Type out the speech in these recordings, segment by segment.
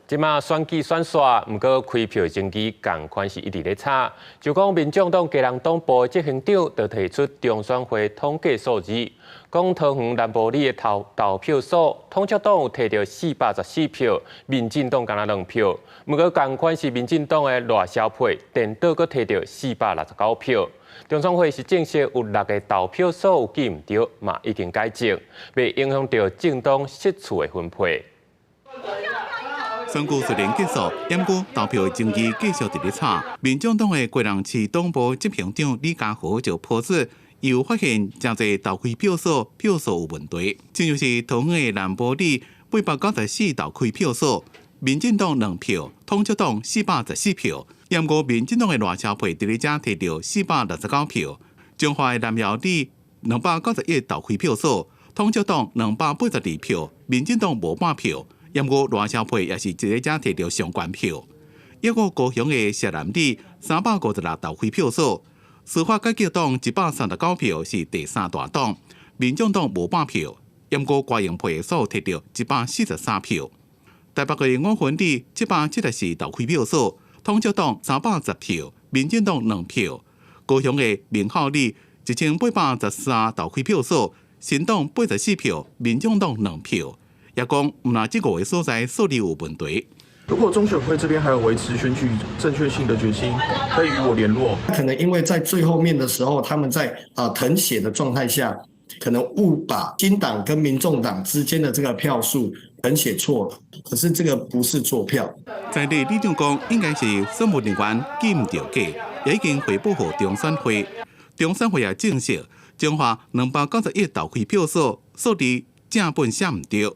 即马选举选煞，毋过开票登记共款是一直咧差。就讲民众党基隆党部执行长就提出中选会统计数字，讲桃园南部里的投票数，统促党有摕到414票，民进党敢若2票。毋过共款是民进党的赖萧配，电倒阁摕到469票。中选会是证实有6个投票数有记毋对，嘛已经改正，未影响到政党席次的分配。 选举虽然结束，不过投票的成绩继续伫咧差。民众党的贵人市党部执行长李家豪就指出，伊有发现真侪投开票数有问题，正就是桃园的南部里894投开票数，民进党2票，统促党414票，不过民进党的赖萧配伫咧遮摕到469票。中华的南寮里291投开票数，统促党282票，民进党无半票。 不过赖萧配也是一个遮摕到上悬票，抑个高雄的石南里356投开票数，司法改革党139票是第3大党，民众党无半票，不过郭营配数摕到143票。台北的五分里774投开票数，统促党310票，民进党2票。高雄的明孝里1813投开票数，新党84票，民众党2票。 也讲，唔拿这5个所在数字有问题。如果中选会这边还有维持选举正确性的决心，可以与我联络。可能因为在最后面的时候，他们在誊写的状态下，可能误把新党跟民众党之间的这个票数誊写错了。可是这个不是错票。在地李长讲，应该是选务人员记唔到假，也已经回报给中选会。中选会也证实，中华291投开票数数字正本写唔对。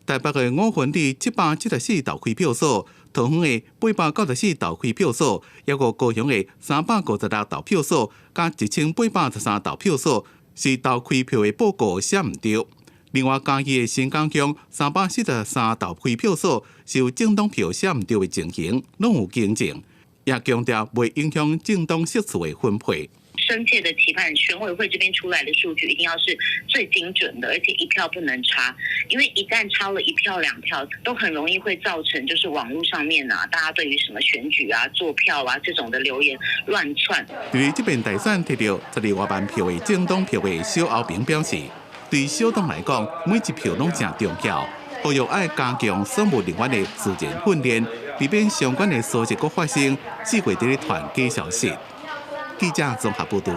台北的五分里774投开票数，桃园的894投开票数，抑个高雄的356投票数，加1813投票数，是投开票的报告写唔对。另外，嘉义的新港乡343投开票数，是有政党票写唔对的情形，拢有更正，也强调袂影响政党席次的分配。 深切的期盼选委会这边出来的数据一定要是最精准的，而且一票不能差，因为一旦超了1票2票，都很容易会造成就是网络上面大家对于什么选举做票这种的留言乱窜。对于这边大选摕到12多万票的政党票的小后平表示，对小党来讲，每一票拢正重要，呼吁爱加强选务人员的自然训练，以免相关的事情搁发生，只会伫咧传假消息。记者综合报道。